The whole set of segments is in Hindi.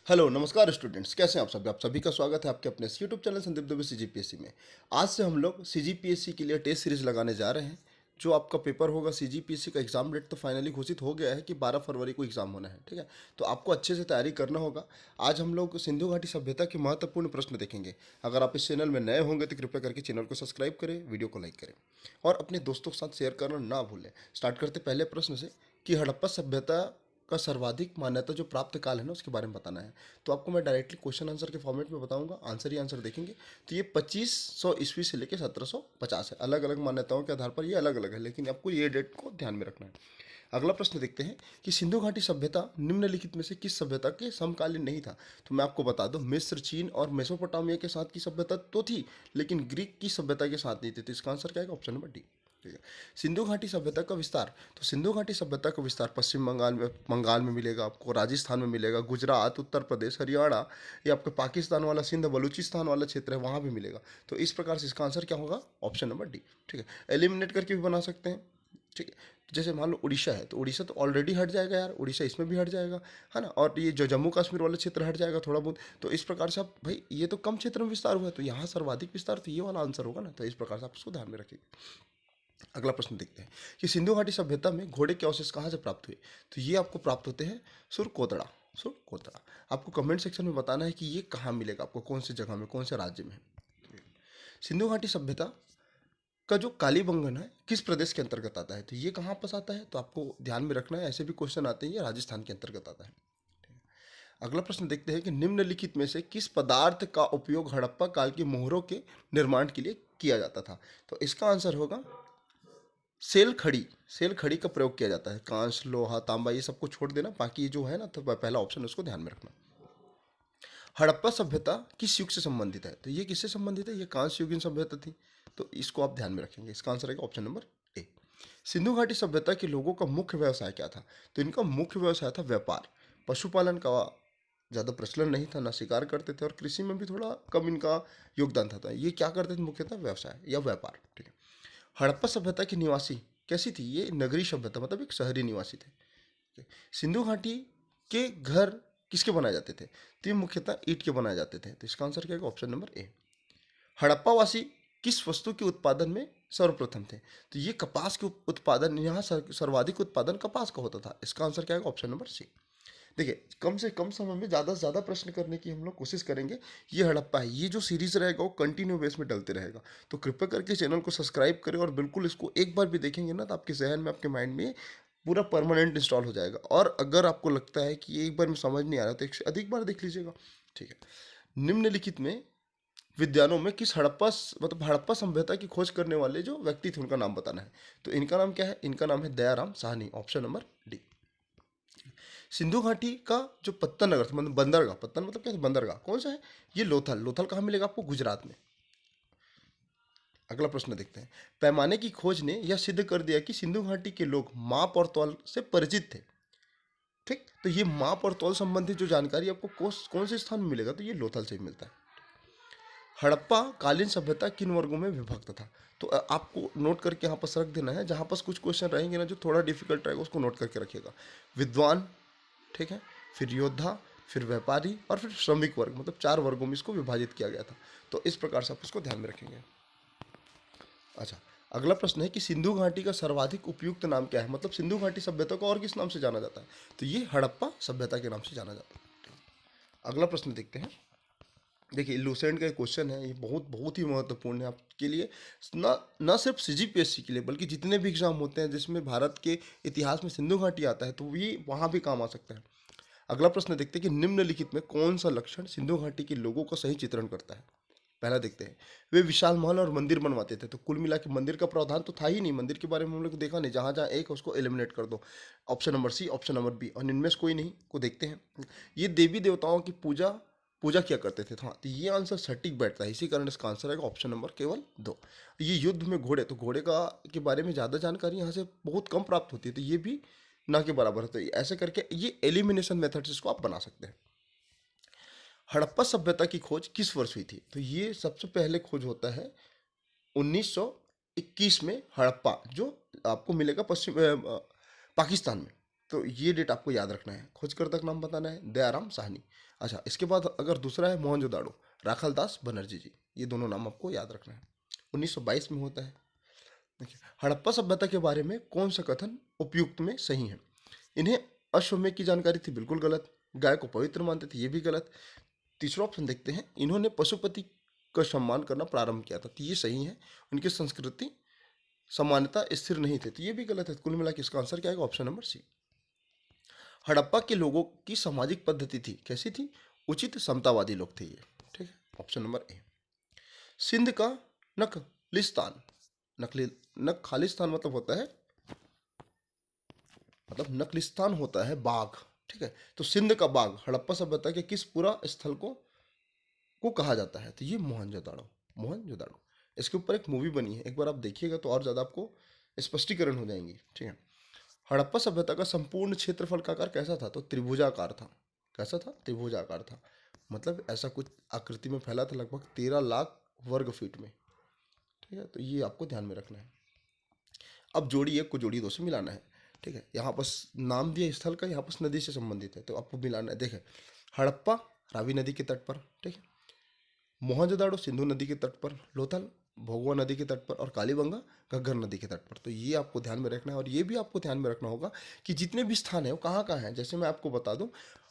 हेलो नमस्कार स्टूडेंट्स, कैसे हैं आप सभी का स्वागत है आपके अपने YouTube channel Sandeep Dubey CGPSC में। आज से हम लोग सीजीपीएससी के लिए टेस्ट सीरीज लगाने जा रहे हैं। जो आपका पेपर होगा सीजीपीएससी का एग्जाम डेट तो फाइनली घोषित हो गया है कि 12 फरवरी को एग्जाम होना है, ठीक है। तो आपको अच्छे से तैयारी करना होगा। आज हम लोग सिंधु घाटी सभ्यता के महत्वपूर्ण प्रश्न देखेंगे। अगर आप इस चैनल में नए होंगे तो कृपया करके चैनल को सब्सक्राइब करें, वीडियो को लाइक करें और अपने दोस्तों के साथ शेयर करना ना भूलें। स्टार्ट करते पहले प्रश्न से कि हड़प्पा सभ्यता का सर्वाधिक मान्यता जो प्राप्त काल है ना उसके बारे में बताना है। तो आपको मैं डायरेक्टली क्वेश्चन आंसर के फॉर्मेट में बताऊंगा, आंसर ही आंसर देखेंगे। तो ये 2500 ईस्वी से लेकर 1750 है। अलग अलग मान्यताओं के आधार पर ये अलग अलग है, लेकिन आपको ये डेट को ध्यान में रखना है। अगला प्रश्न देखते हैं कि सिंधु घाटी सभ्यता निम्नलिखित में से किस सभ्यता के समकालीन नहीं था। तो मैं आपको बता दूं, मिस्र, चीन और मेसोपोटामिया के साथ की सभ्यता तो थी, लेकिन ग्रीक की सभ्यता के साथ नहीं थी। तो इसका आंसर क्या है? Option number D. ठीक है। सिंधु घाटी सभ्यता का विस्तार। तो सिंधु घाटी सभ्यता का विस्तार पश्चिम बंगाल में मिलेगा आपको, राजस्थान में मिलेगा, गुजरात, उत्तर प्रदेश, हरियाणा, ये आपका पाकिस्तान वाला सिंध बलूचिस्तान वाला क्षेत्र है वहाँ भी मिलेगा। तो इस प्रकार से इसका आंसर क्या होगा? Option number D. ठीक है। एलिमिनेट करके भी बना सकते हैं, ठीक है। जैसे मान लो उड़ीसा है, तो उड़ीसा तो ऑलरेडी हट जाएगा यार, उड़ीसा इसमें भी हट जाएगा, है ना। और ये जो जम्मू कश्मीर वाला क्षेत्र हट जाएगा थोड़ा बहुत। तो इस प्रकार से आप भाई, ये तो कम क्षेत्र में विस्तार हुआ है, तो यहाँ सर्वाधिक विस्तार तो ये वाला आंसर होगा ना। तो इस प्रकार से आप उसको ध्यान में रखिए। अगला प्रश्न देखते हैं कि सिंधु घाटी सभ्यता में घोड़े के अवशेष कहाँ से प्राप्त हुए। तो ये आपको प्राप्त होते हैं सुरकोतड़ा। सुरकोतड़ा आपको कमेंट सेक्शन में बताना है कि ये कहाँ मिलेगा आपको, कौन सी जगह में, कौन से राज्य में। सिंधु घाटी सभ्यता का जो कालीबंगन है किस प्रदेश के अंतर्गत आता है। तो ये कहाँ पास आता है, तो आपको ध्यान में रखना है, ऐसे भी क्वेश्चन आते हैं। ये राजस्थान के अंतर्गत आता है। अगला प्रश्न देखते हैं कि निम्नलिखित में से किस पदार्थ का उपयोग हड़प्पा काल की मोहरों के निर्माण के लिए किया जाता था। तो इसका आंसर होगा सेल खड़ी। सेल खड़ी का प्रयोग किया जाता है। कांच, लोहा, तांबा ये सबको छोड़ देना, बाकी जो है ना, तो पहला ऑप्शन उसको ध्यान में रखना। हड़प्पा सभ्यता किस युग से संबंधित है। तो ये किससे संबंधित है? ये कांस्य युगीन सभ्यता थी। तो इसको आप ध्यान में रखेंगे। इसका आंसर है ऑप्शन नंबर ए। सिंधु घाटी सभ्यता के लोगों का मुख्य व्यवसाय क्या था। तो इनका मुख्य व्यवसाय था व्यापार। पशुपालन का ज़्यादा प्रचलन नहीं था, ना शिकार करते थे, और कृषि में भी थोड़ा कम इनका योगदान था। ये क्या करते थे? मुख्यतः व्यवसाय या व्यापार, ठीक है। हड़प्पा सभ्यता की निवासी कैसी थी? ये नगरीय सभ्यता, मतलब एक शहरी निवासी थे। सिंधु घाटी के घर किसके बनाए जाते थे? तो ये मुख्यतः ईंट के बनाए जाते थे। तो इसका आंसर क्या है? Option number A. हड़प्पावासी किस वस्तु के उत्पादन में सर्वप्रथम थे। तो ये कपास के उत्पादन, यहाँ सर्वाधिक उत्पादन कपास का होता था। इसका आंसर क्या है? Option number C. देखिए, कम से कम समय में ज़्यादा से ज़्यादा प्रश्न करने की हम लोग कोशिश करेंगे। ये हड़प्पा है, ये जो सीरीज रहेगा वो कंटिन्यू बेस में डलते रहेगा। तो कृपया करके चैनल को सब्सक्राइब करें, और बिल्कुल इसको एक बार भी देखेंगे ना, तो आपके जहन में, आपके माइंड में पूरा परमानेंट इंस्टॉल हो जाएगा। और अगर आपको लगता है कि एक बार में समझ नहीं आ रहा तो एक से अधिक बार देख लीजिएगा, ठीक है। निम्नलिखित में विद्वानों में किस मतलब हड़प्पा सभ्यता की खोज करने वाले जो व्यक्ति थे उनका नाम बताना है। तो इनका नाम क्या है? इनका नाम है Dayaram Sahni. Option number D. Sindhu घाटी का जो पत्तन नगर था, मतलब बंदरगाह, पत्तन मतलब क्या है? बंदरगाह कौन सा है? ये लोथल। लोथल कहाँ मिलेगा आपको? गुजरात में। अगला प्रश्न देखते हैं। पैमाने की खोज ने यह सिद्ध कर दिया कि सिंधु घाटी के लोग माप और तौल से परिचित थे, ठीक। तो ये माप और तौल संबंधित जो जानकारी आपको कौन से स्थान में मिलेगा? तो ये लोथल से ही मिलता है। हड़प्पा कालीन सभ्यता किन वर्गों में विभक्त था। तो आपको नोट करके यहाँ पर रख देना है। जहाँ पर कुछ क्वेश्चन रहेंगे ना जो थोड़ा डिफिकल्ट रहेगा, उसको नोट करके रखिएगा। विद्वान, ठीक है, फिर योद्धा, फिर व्यापारी और फिर श्रमिक वर्ग, मतलब 4 वर्गों में इसको विभाजित किया गया था। तो इस प्रकार से आप इसको ध्यान में रखेंगे। अच्छा, अगला प्रश्न है कि सिंधु घाटी का सर्वाधिक उपयुक्त नाम क्या है। मतलब सिंधु घाटी सभ्यता को और किस नाम से जाना जाता है। तो ये हड़प्पा सभ्यता के नाम से जाना जाता है। अगला प्रश्न देखते हैं। देखिए, लूसेंट का एक क्वेश्चन है, ये बहुत बहुत ही महत्वपूर्ण है आपके लिए। न सिर्फ सीजीपीएससी के लिए, बल्कि जितने भी एग्जाम होते हैं जिसमें भारत के इतिहास में सिंधु घाटी आता है, तो ये वहाँ भी काम आ सकता है। अगला प्रश्न देखते हैं कि निम्नलिखित में कौन सा लक्षण सिंधु घाटी के लोगों का सही चित्रण करता है। पहला देखते हैं, वे विशाल महल और मंदिर बनवाते थे। तो कुल मिला के मंदिर का प्रावधान तो था ही नहीं, मंदिर के बारे में हम लोग देखा नहीं। जहाँ जहाँ एक है उसको एलिमिनेट कर दो। Option number C, option number B, और इनमें से कोई नहीं को देखते हैं। ये देवी देवताओं की पूजा पूजा किया करते थे। हाँ, तो ये आंसर सटीक बैठता है, इसी कारण इसका आंसर है ऑप्शन नंबर केवल 2। ये युद्ध में घोड़े, तो घोड़े का के बारे में ज़्यादा जानकारी यहाँ से बहुत कम प्राप्त होती है, तो ये भी ना के बराबर है। तो ऐसे करके ये एलिमिनेशन मेथड से इसको आप बना सकते हैं। हड़प्पा सभ्यता की खोज किस वर्ष हुई थी। तो ये सबसे पहले खोज होता है 1921 में। हड़प्पा जो आपको मिलेगा पाकिस्तान में। तो ये डेट आपको याद रखना है। खोजकर्ता का नाम बताना है दयाराम साहनी। अच्छा, इसके बाद अगर दूसरा है मोहनजोदाड़ो, राखालदास बनर्जी जी, ये दोनों नाम आपको याद रखना है। 1922 में होता है। देखिए, हड़प्पा सभ्यता के बारे में कौन सा कथन उपयुक्त में सही है? इन्हें अश्वमेध की जानकारी थी, बिल्कुल गलत। गाय को पवित्र मानते थे, ये भी गलत। तीसरा ऑप्शन देखते हैं, इन्होंने पशुपति का सम्मान करना प्रारंभ किया था, तो ये सही है। उनकी संस्कृति समानता स्थिर नहीं थे, तो ये भी गलत है। कुल मिला के इसका आंसर क्या आएगा? ऑप्शन नंबर सी। हड़प्पा के लोगों की सामाजिक पद्धति थी, कैसी थी? उचित समतावादी लोग थे ये। ठीक है, ऑप्शन नंबर ए। सिंध का नखलिस्तान, नकली नक खालिस्तान मतलब होता है, मतलब नकलिस्तान होता है बाघ। ठीक है, तो सिंध का बाघ हड़प्पा सभ्यता के किस पूरा स्थल को कहा जाता है? तो ये मोहनजोदाड़ो, मोहनजोदाड़ो। इसके ऊपर एक मूवी बनी है, एक बार आप देखिएगा तो और ज़्यादा आपको स्पष्टीकरण हो जाएंगी। ठीक है, हड़प्पा सभ्यता का संपूर्ण क्षेत्रफल का आकार कैसा था? तो त्रिभुजाकार था। कैसा था? त्रिभुजाकार था, मतलब ऐसा कुछ आकृति में फैला था, लगभग 13 लाख वर्ग फीट में। ठीक है, तो ये आपको ध्यान में रखना है। अब जोड़ी एक को जोड़ी दो से मिलाना है। ठीक है, यहाँ पर नाम दिया स्थल का, यहाँ पर नदी से संबंधित है, तो आपको मिलाना है। देखें, हड़प्पा रावी नदी के तट पर, ठीक है, मोहनजोदाड़ो सिंधु नदी के तट पर, लोथल भोगवा नदी के तट पर, और कालीबंगा घग्गर नदी के तट पर। तो ये आपको ध्यान में रखना है। और ये भी आपको ध्यान में रखना होगा कि जितने भी स्थान है वो कहाँ कहाँ हैं। जैसे मैं आपको बता दूं,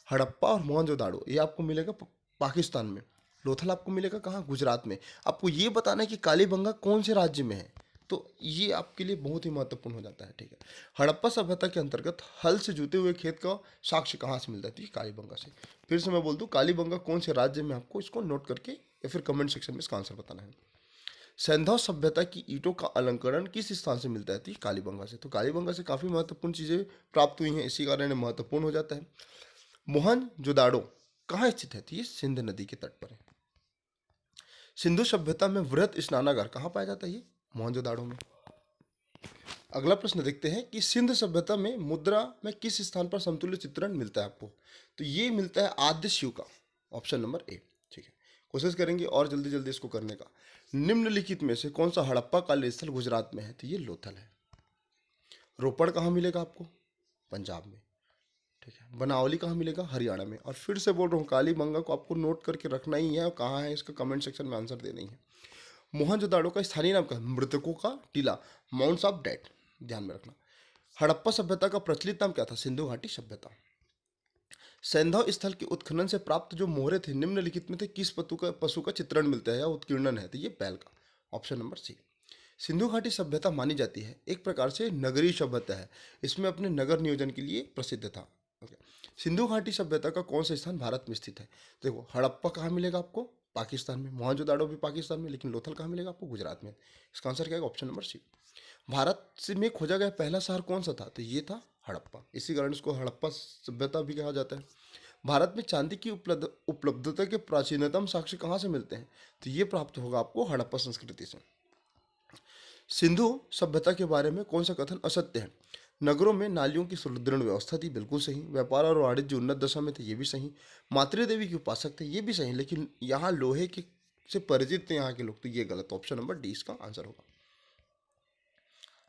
हड़प्पा और मोहनजोदाड़ो ये आपको मिलेगा पाकिस्तान में। लोथल आपको मिलेगा कहाँ? गुजरात में। आपको ये बताना है कि कालीबंगा कौन से राज्य में है, तो ये आपके लिए बहुत ही महत्वपूर्ण हो जाता है। ठीक है, हड़प्पा सभ्यता के अंतर्गत हल से जुते हुए खेत का साक्ष्य कहाँ से मिलता है? तो ये कालीबंगा से। फिर से मैं बोल दूं, कालीबंगा कौन से राज्य में, आपको इसको नोट करके या फिर कमेंट सेक्शन में इसका आंसर बताना है। सैंधव सभ्यता की ईंटों का अलंकरण किस स्थान से मिलता है? तो ये कालीबंगा से। तो कालीबंगा से काफ़ी महत्वपूर्ण चीज़ें प्राप्त हुई हैं, इसी कारण ये महत्वपूर्ण हो जाता है। मोहनजोदाड़ो कहाँ स्थित है? तो ये सिंध नदी के तट पर है। सिंधु सभ्यता में वृहत स्नानागार कहाँ पाया जाता है? ये मोहनजोदाड़ो में। अगला प्रश्न देखते हैं कि सिंध सभ्यता में मुद्रा में किस स्थान पर समतुल्य चित्रण मिलता है आपको? तो ये मिलता है आद्य शिव का, ऑप्शन नंबर ए। ठीक है, कोशिश करेंगे और जल्दी जल्दी इसको करने का। निम्नलिखित में से कौन सा हड़प्पा कालीन स्थल गुजरात में है? तो ये लोथल है। रोपड़ कहाँ मिलेगा आपको? पंजाब में। ठीक है, बनावली कहाँ मिलेगा? हरियाणा में। और फिर से बोल रहा हूँ, कालीबंगा को आपको नोट करके रखना ही है, और कहाँ है इसका कमेंट सेक्शन में आंसर देना ही है। मोहनजोदाड़ो का स्थानीय नाम क्या है? मृतकों का टीला, माउंट्स ऑफ डेड, ध्यान में रखना। हड़प्पा सभ्यता का प्रचलित नाम क्या था? सिंधु घाटी सभ्यता। सैंधव स्थल के उत्खनन से प्राप्त जो मोहरे थे, निम्नलिखित में थे किस पशु का चित्रण मिलता है या उत्कीर्णन है? तो ये बैल का, ऑप्शन नंबर सी। सिंधु घाटी सभ्यता मानी जाती है एक प्रकार से नगरीय सभ्यता है, इसमें अपने नगर नियोजन के लिए प्रसिद्ध था। ओके, सिंधु घाटी सभ्यता का कौन सा स्थान भारत में स्थित है? देखो, हड़प्पा कहाँ मिलेगा आपको? पाकिस्तान में। मोहनजोदाड़ो भी पाकिस्तान में, लेकिन लोथल कहाँ मिलेगा आपको? गुजरात में। इसका आंसर क्या है? ऑप्शन नंबर सी। भारत से में खोजा गया पहला शहर कौन सा था? तो ये था हड़प्पा, इसी कारण इसको हड़प्पा सभ्यता भी कहा जाता है। भारत में चांदी की उपलब्धता के प्राचीनतम साक्ष्य कहाँ से मिलते हैं? तो ये प्राप्त होगा आपको हड़प्पा संस्कृति से। सिंधु सभ्यता के बारे में कौन सा कथन असत्य है? नगरों में नालियों की सुदृढ़ व्यवस्था थी, बिल्कुल सही। व्यापार और वाणिज्य उन्नत दशा में थे, ये भी सही। मातृ देवी के उपासक थे, ये भी सही। लेकिन यहाँ लोहे के से परिचित थे यहाँ के लोग, तो ये गलत। ऑप्शन नंबर डी इसका आंसर होगा।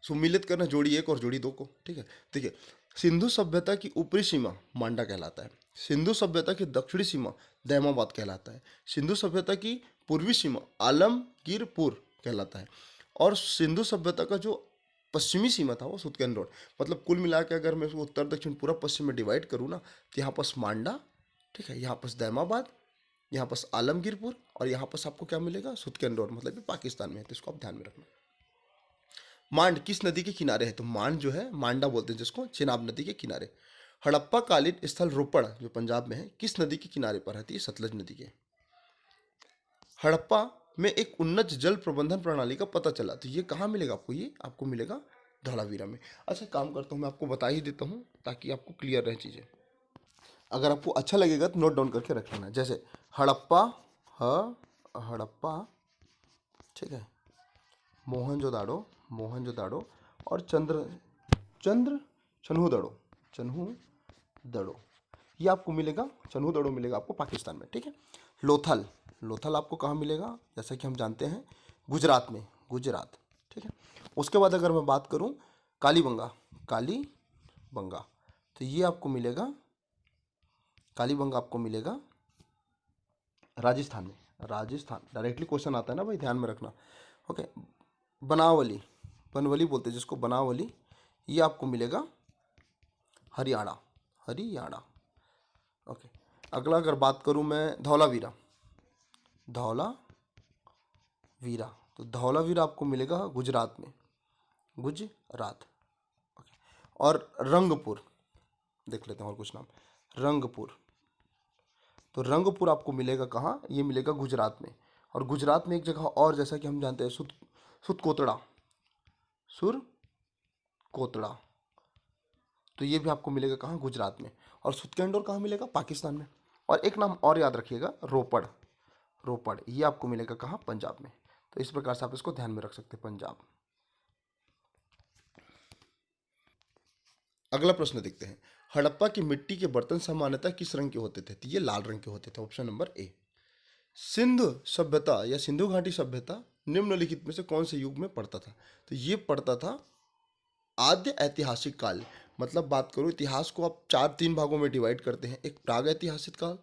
सुमिलित करना जोड़ी एक और जोड़ी दो को। ठीक है, देखिए, सिंधु सभ्यता की ऊपरी सीमा मांडा कहलाता है। सिंधु सभ्यता की दक्षिणी सीमा दैमाबाद कहलाता है। सिंधु सभ्यता की पूर्वी सीमा आलमगीरपुर कहलाता है। और सिंधु सभ्यता का जो पश्चिमी सीमा था वो सुतकेन रोड। मतलब कुल मिला के अगर मैं उसको उत्तर दक्षिण पूरा पश्चिम में डिवाइड करूँ ना, तो यहाँ पास मांडा, ठीक है, यहाँ पास दैमाबाद, यहाँ पास आलमगीरपुर, और यहाँ पास आपको क्या मिलेगा? सुतकेन रोड, मतलब ये पाकिस्तान में है। तो इसको आप ध्यान में रखना। मांड किस नदी के किनारे है? तो मांड जो है, मांडा बोलते हैं जिसको, चिनाब नदी के किनारे। हड़प्पा कालीन स्थल रोपड़ जो पंजाब में है, किस नदी के किनारे पर है? तो ये सतलज नदी के। हड़प्पा में एक उन्नत जल प्रबंधन प्रणाली का पता चला, तो ये कहाँ मिलेगा आपको? ये आपको मिलेगा धौलावीरा में। अच्छा, काम करता हूँ, मैं आपको बता ही देता हूँ ताकि आपको क्लियर रहे चीज़ें। अगर आपको अच्छा लगेगा तो नोट डाउन करके रख लेना। जैसे हड़प्पा, हड़प्पा, ठीक है, मोहनजोदाड़ो, मोहनजोदाड़ो, और चंद्र छन्हू दड़ो, ये आपको मिलेगा, छन्हू दड़ो मिलेगा आपको पाकिस्तान में। ठीक है, लोथल, लोथल आपको कहाँ मिलेगा? जैसा कि हम जानते हैं गुजरात में, गुजरात। ठीक है, उसके बाद अगर मैं बात करूँ कालीबंगा, कालीबंगा, तो ये आपको मिलेगा, कालीबंगा आपको मिलेगा राजस्थान में, राजस्थान डायरेक्टली क्वेश्चन आता है ना भाई, ध्यान में रखना। ओके, बनावली, बनवली बोलते हैं जिसको, बनावली, ये आपको मिलेगा हरियाणा, हरियाणा। ओके, अगला अगर बात करूं मैं धौलावीरा, धौलावीरा, तो धौलावीरा आपको मिलेगा गुजरात में, गुजरात। ओके, और रंगपुर, देख लेते हैं और कुछ नाम, रंगपुर, तो रंगपुर आपको मिलेगा कहाँ, ये मिलेगा गुजरात में। और गुजरात में एक जगह और, जैसा कि हम जानते हैं, सुरकोतड़ा, सुरकोतड़ा, तो ये भी आपको मिलेगा कहाँ, गुजरात में। और सुतकेंडोर कहाँ मिलेगा, पाकिस्तान में। और एक नाम और याद रखिएगा, रोपड़, रोपड़, ये आपको मिलेगा कहाँ, पंजाब में। तो इस प्रकार से आप इसको ध्यान में रख सकते हैं, पंजाब। अगला प्रश्न देखते हैं, हड़प्पा की मिट्टी के बर्तन सामान्यतः किस रंग के होते थे, तो ये लाल रंग के होते थे, ऑप्शन नंबर ए। सिंधु सभ्यता या सिंधु घाटी सभ्यता निम्नलिखित में से कौन से युग में पड़ता था, तो ये पड़ता था आद्य ऐतिहासिक काल। मतलब बात करो इतिहास को आप तीन भागों में डिवाइड करते हैं, एक प्राग ऐतिहासिक काल,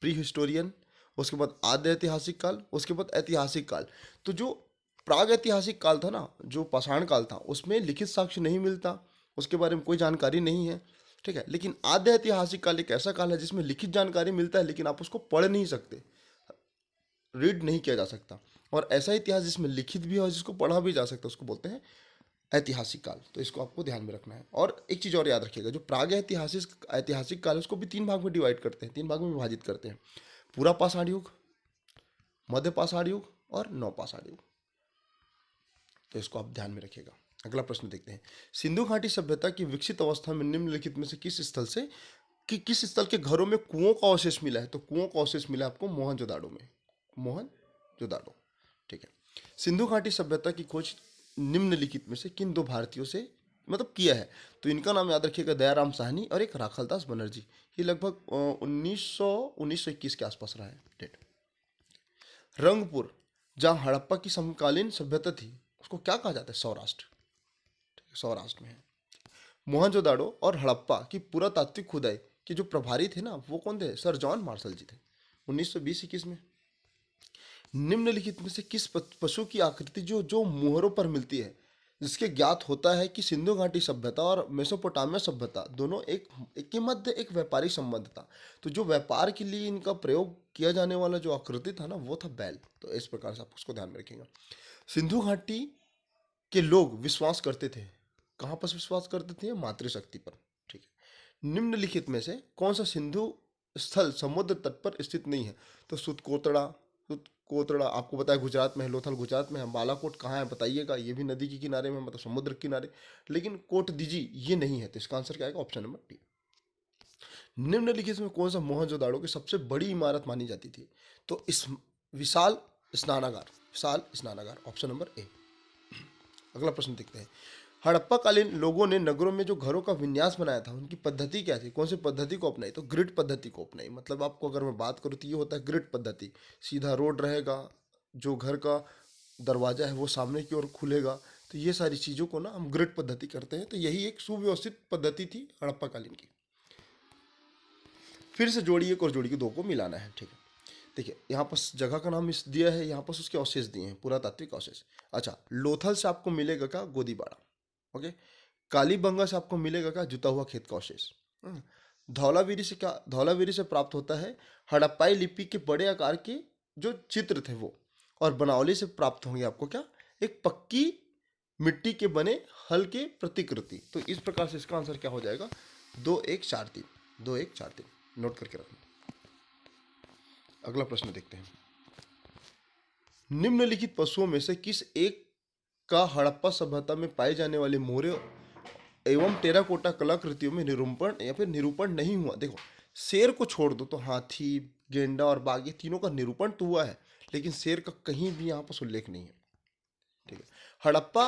प्री हिस्टोरियन, उसके बाद आद्य ऐतिहासिक काल, उसके बाद ऐतिहासिक काल। तो जो प्राग ऐतिहासिक काल था ना, जो पाषाण काल था, उसमें लिखित साक्ष्य नहीं मिलता, उसके बारे में कोई जानकारी नहीं है, ठीक है। लेकिन आद्य ऐतिहासिक काल एक ऐसा काल है जिसमें लिखित जानकारी मिलता है, लेकिन आप उसको पढ़ नहीं सकते, रीड नहीं किया जा सकता। और ऐसा इतिहास जिसमें लिखित भी है और जिसको पढ़ा भी जा सकता है, उसको बोलते हैं ऐतिहासिक काल। तो इसको आपको ध्यान में रखना है। और एक चीज़ और याद रखिएगा, जो प्राग ऐतिहासिक ऐतिहासिक काल है उसको भी तीन भाग में डिवाइड करते हैं, तीन भाग में विभाजित करते हैं, पूरा पाषाण युग, मध्य पाषाण युग और नवपाषाण युग। तो इसको आप ध्यान में रखिएगा। अगला प्रश्न देखते हैं, सिंधु घाटी सभ्यता की विकसित अवस्था में निम्नलिखित में से किस स्थल से किस स्थल के घरों में कुओं का अवशेष मिला है, तो कुओं का अवशेष मिला आपको मोहनजोदाड़ो में, मोहनजोदाड़ो, ठीक है। सिंधु घाटी सभ्यता की खोज निम्नलिखित में से किन दो भारतीयों से मतलब किया है, तो इनका नाम याद रखिएगा, दयाराम साहनी और एक राखालदास बनर्जी। ये लगभग 1921 के आसपास रहा है डेट। रंगपुर, जहाँ हड़प्पा की समकालीन सभ्यता थी, उसको क्या कहा जाता है, सौराष्ट्र, ठीक है, सौराष्ट्र में है। मोहनजोदाड़ो और हड़प्पा की पुरातात्विक खुदाई के जो प्रभारी थे ना, वो कौन थे, सर जॉन मार्शल जी थे, 1920-21 में। निम्नलिखित में से किस पशु की आकृति जो जो मुहरों पर मिलती है, जिसके ज्ञात होता है कि सिंधु घाटी सभ्यता और मेसोपोटामिया सभ्यता दोनों एक के मध्य एक व्यापारिक संबंध था। तो जो व्यापार के लिए इनका प्रयोग किया जाने वाला जो आकृति था ना, वो था बैल। तो इस प्रकार से आप उसको ध्यान में रखिएगा। सिंधु घाटी के लोग विश्वास करते थे, कहाँ पर विश्वास करते थे, मातृशक्ति पर, ठीक है। निम्नलिखित में से कौन सा सिंधु स्थल समुद्र तट पर स्थित नहीं है, तो सुतकोतड़ा आपको बताया गुजरात में है, लोथल गुजरात में है, बालाकोट कहाँ है बताइएगा, ये भी नदी के किनारे में, मतलब समुद्र के किनारे, लेकिन कोट दीजी ये नहीं है। तो इसका आंसर क्या आएगा, ऑप्शन नंबर डी। निम्नलिखित में कौन सा मोहनजोदाड़ो की सबसे बड़ी इमारत मानी जाती थी, तो इस विशाल स्नानागार, विशाल स्नानागार, ऑप्शन नंबर ए। अगला प्रश्न देखते हैं, हड़प्पा कालीन लोगों ने नगरों में जो घरों का विन्यास बनाया था, उनकी पद्धति क्या थी, कौन सी पद्धति को अपनाई, तो ग्रिड पद्धति को अपनाई। मतलब आपको अगर मैं बात करूँ तो ये होता है ग्रिड पद्धति, सीधा रोड रहेगा, जो घर का दरवाजा है वो सामने की ओर खुलेगा। तो ये सारी चीज़ों को ना हम ग्रिड पद्धति करते हैं। तो यही एक सुव्यवस्थित पद्धति थी हड़प्पा कालीन की। फिर से जोड़िए एक और जोड़िए, दो को मिलाना है, ठीक है। देखिए यहाँ पर जगह का नाम इस दिया है, यहाँ पर उसके अवशेष दिए हैं, पुरातात्विक अवशेष। अच्छा, लोथल से आपको मिलेगा क्या, गोदीबाड़ा, ओके। कालीबंगा से आपको मिलेगा क्या, जुता हुआ खेत का अवशेष। धौलावीरी से क्या, धौलावीरी से प्राप्त होता है हड़प्पाई लिपि के बड़े आकार के जो चित्र थे वो। और बनावली से प्राप्त होंगे आपको क्या, एक पक्की मिट्टी के बने हल के प्रतिकृति। तो इस प्रकार से इसका आंसर क्या हो जाएगा, 2143, 2143, नोट करके रखना। अगला प्रश्न देखते हैं, निम्नलिखित पशुओं में से किस एक का हड़प्पा सभ्यता में पाए जाने वाले मोहरे एवं टेराकोटा कलाकृतियों में निरूपण या फिर निरूपण नहीं हुआ। देखो, शेर को छोड़ दो तो हाथी, गेंडा और बाघ, ये तीनों का निरूपण तो हुआ है, लेकिन शेर का कहीं भी यहाँ पर उल्लेख नहीं है, ठीक है। हड़प्पा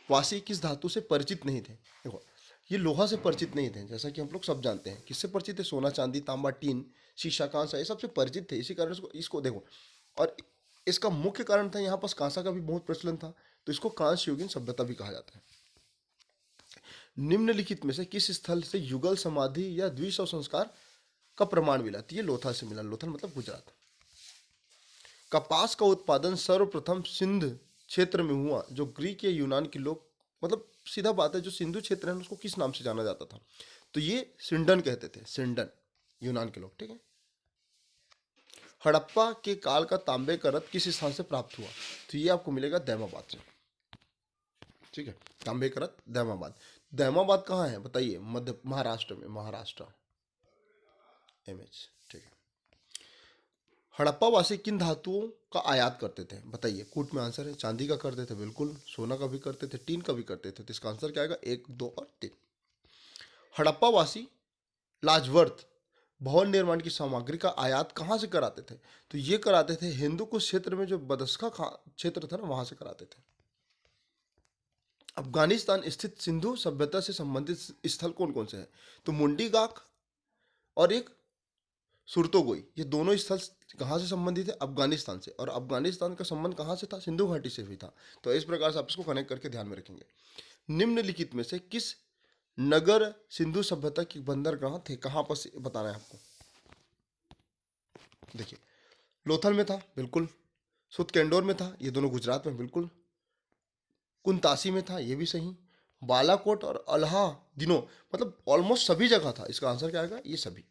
वासी किस धातु से परिचित नहीं थे, देखो ये लोहा से परिचित नहीं थे, जैसा कि हम लोग सब जानते हैं। किससे परिचित थे, सोना, चांदी, तांबा, टीन, शीशा, कांसा, ये सबसे परिचित थे। इसी कारण इसको देखो, और इसका मुख्य कारण था यहाँ पास कांसा का भी बहुत प्रचलन था, तो इसको कांस्य युगीन सभ्यता भी कहा जाता है। निम्नलिखित में से किस स्थल से युगल समाधि या द्विशव संस्कार का प्रमाण मिला, तो ये लोथल से मिला। लोथल मतलब गुजरात। कपास का उत्पादन सर्वप्रथम सिंध क्षेत्र में हुआ, जो ग्रीक या यूनान के लोग, मतलब सीधा बात है, जो सिंधु क्षेत्र है उसको किस नाम से जाना जाता था, तो ये सिंडन कहते थे, सिंडन, यूनान के लोग, ठीक है। हड़प्पा के काल का तांबे का रथ किस स्थान से प्राप्त हुआ, तो ये आपको मिलेगा दैमाबाद से, ठीक है। तांबे का रथ दैमाबाद। दैमाबाद कहाँ है बताइए, मध्य महाराष्ट्र में, महाराष्ट्र, एमएच, ठीक है। हड़प्पा वासी किन धातुओं का आयात करते थे बताइए, कूट में आंसर है, चांदी का करते थे बिल्कुल, सोना का भी करते थे, टीन का भी करते थे, तो इसका आंसर क्या आएगा, 1, 2 और 3। हड़प्पा वासी लाजवर्थ भवन निर्माण की सामग्री का आयात कहाँ से कराते थे, तो ये कराते थे हिंदू कुश क्षेत्र में, जो बदस्का क्षेत्र था ना, वहां से कराते थे। अफगानिस्तान स्थित सिंधु सभ्यता से संबंधित स्थल कौन कौन से हैं, तो मुंडी गाक और एक सुरतोगोई, ये दोनों स्थल कहाँ से संबंधित है, अफगानिस्तान से, और अफगानिस्तान का संबंध कहाँ से था, सिंधु घाटी से भी था। तो इस प्रकार से आप इसको कनेक्ट करके ध्यान में रखेंगे। निम्नलिखित में से किस नगर सिंधु सभ्यता के बंदरगाह थे, कहाँ पर बताना है आपको, देखिए, लोथल में था बिल्कुल, सुतकेंडोर में था, ये दोनों गुजरात में बिल्कुल, कुंतासी में था, ये भी सही, बालाकोट और अल्हा दिनों, मतलब ऑलमोस्ट सभी जगह था, इसका आंसर क्या आएगा, ये सभी।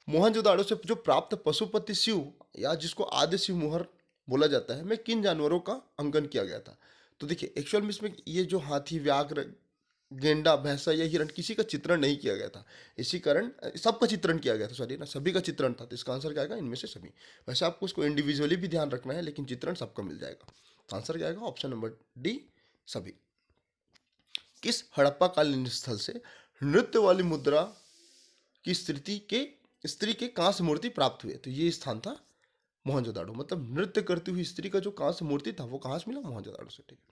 मोहनजोदाड़ो से जो प्राप्त पशुपति शिव, या जिसको आदि शिव मोहर बोला जाता है, में किन जानवरों का अंकन किया गया था, तो देखिए एक्चुअल में इसमें ये जो हाथी, व्याघ्र, गेंडा, भैंसा या हिरण, किसी का चित्रण नहीं किया गया था, इसी कारण सबका चित्रण किया गया था, सॉरी ना, सभी का चित्रण था, तो इसका आंसर क्या आएगा, इनमें से सभी। वैसे आपको इसको इंडिविजुअली भी ध्यान रखना है, लेकिन चित्रण सबका मिल जाएगा, तो आंसर क्या आएगा, ऑप्शन नंबर डी, सभी। किस हड़प्पा कालीन स्थल से नृत्य वाली मुद्रा की स्त्री के कांस्य मूर्ति प्राप्त हुए, तो ये स्थान था मोहनजोदाड़ो, मतलब नृत्य करती हुई स्त्री का जो कांस्य मूर्ति था वो कहाँ से मिला, मोहनजोदाड़ो से, ठीक है।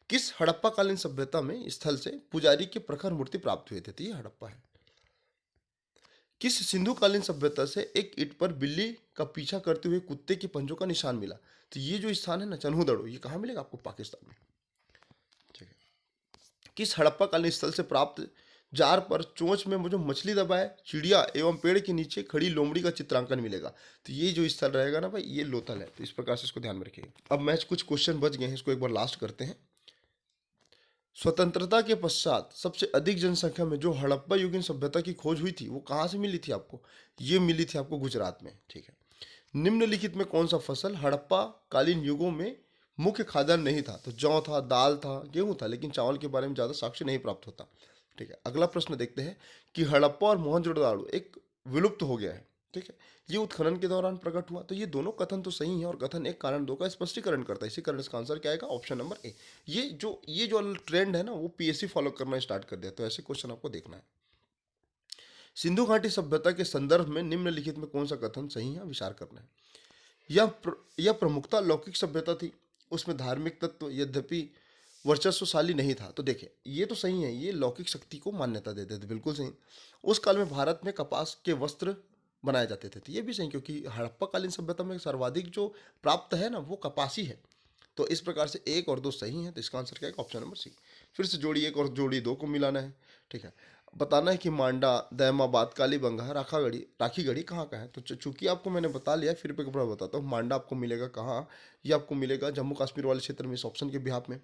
किस हड़प्पा कालीन सभ्यता में स्थल से पुजारी के प्रखर मूर्ति प्राप्त हुए थे, तो ये हड़प्पा है। किस सिंधु कालीन सभ्यता से एक ईंट पर बिल्ली का पीछा करते हुए कुत्ते के पंजों का निशान मिला, तो ये जो स्थान है ना, चन्हूदड़ो, ये कहाँ मिलेगा आपको, पाकिस्तान में, ठीक है। किस हड़प्पा कालीन स्थल से प्राप्त जार पर चोंच में जो मछली दबाए चिड़िया एवं पेड़ के नीचे खड़ी लोमड़ी का चित्रांकन मिलेगा, तो ये जो स्थल रहेगा ना भाई, ये लोथल है, तो इस प्रकार से इसको ध्यान में रखिएगा। अब मैच कुछ क्वेश्चन बच गए हैं, इसको एक बार लास्ट करते हैं। स्वतंत्रता के पश्चात सबसे अधिक जनसंख्या में जो हड़प्पा युगीन सभ्यता की खोज हुई थी, वो कहाँ से मिली थी आपको, ये मिली थी आपको गुजरात में, ठीक है। निम्नलिखित में कौन सा फसल हड़प्पा कालीन युगों में मुख्य खाद्यान्न नहीं था, तो जौ था, दाल था, गेहूं था, लेकिन चावल के बारे में ज़्यादा साक्ष्य नहीं प्राप्त होता, ठीक है। अगला प्रश्न देखते हैं कि हड़प्पा और मोहनजोदड़ो एक विलुप्त हो गया है, ठीक है, ये उत्खनन के दौरान प्रकट हुआ, तो ये दोनों कथन तो सही है, और कथन एक कारण दो का स्पष्टीकरण करता है, इसी कारण इसका आंसर क्या आएगा, ऑप्शन नंबर ए। ये जो ट्रेंड है ना, वो पीएससी फॉलो करना स्टार्ट कर दिया, तो ऐसे क्वेश्चन आपको देखना है। सिंधु घाटी सभ्यता के संदर्भ में निम्नलिखित में कौन सा कथन सही है, विचार करना है। यह प्रमुखता लौकिक सभ्यता थी, उसमें धार्मिक तत्व यद्यपि वर्चस्वशाली नहीं था, तो देखिए ये तो सही है, ये लौकिक शक्ति को मान्यता देते थे, बिल्कुल सही। उस काल में भारत में कपास के वस्त्र बनाए जाते थे, तो ये भी सही, क्योंकि हड़प्पा कालीन सभ्यता में सर्वाधिक जो प्राप्त है ना, वो कपासी है, तो इस प्रकार से 1 और 2 सही है, तो इसका आंसर क्या है, ऑप्शन नंबर सी। फिर से जोड़ी 1 और जोड़ी 2 को मिलाना है, ठीक है। बताना है कि मांडा, दैमाबाद, कालीबंगा, राखीगढ़ी कहाँ का है, तो चूंकि आपको मैंने बता लिया, फिर एक बार बताता हूँ। मांडा आपको मिलेगा कहाँ, ये आपको मिलेगा जम्मू कश्मीर वाले क्षेत्र में, इस ऑप्शन के बिहाफ में।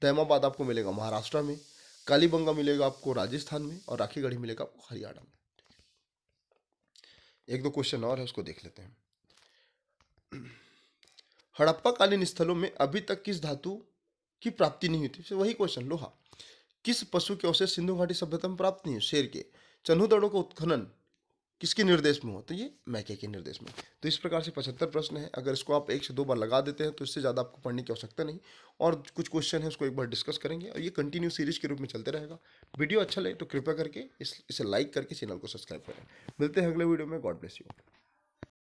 दैमाबाद आपको मिलेगा महाराष्ट्र में, कालीबंगा मिलेगा आपको राजस्थान में, और राखीगढ़ी मिलेगा आपको हरियाणा में। 1-2 क्वेश्चन और है, उसको देख लेते हैं। हड़प्पा कालीन स्थलों में अभी तक किस धातु की प्राप्ति नहीं हुई थी, वही क्वेश्चन, लोहा। किस पशु के अवशेष सिंधु घाटी सभ्यता में प्राप्त नहीं है, शेर के। चन्हूदड़ो का उत्खनन किसके निर्देश में हो, तो ये मैके के निर्देश में। तो इस प्रकार से 75 प्रश्न है, अगर इसको आप 1 से 2 बार लगा देते हैं तो इससे ज़्यादा आपको पढ़ने की आवश्यकता नहीं, और कुछ क्वेश्चन है उसको एक बार डिस्कस करेंगे, और ये कंटिन्यू सीरीज के रूप में चलते रहेगा। वीडियो अच्छा लगे तो कृपया करके इसे लाइक करके चैनल को सब्सक्राइब करें। मिलते हैं अगले वीडियो में, गॉड ब्लेस यू।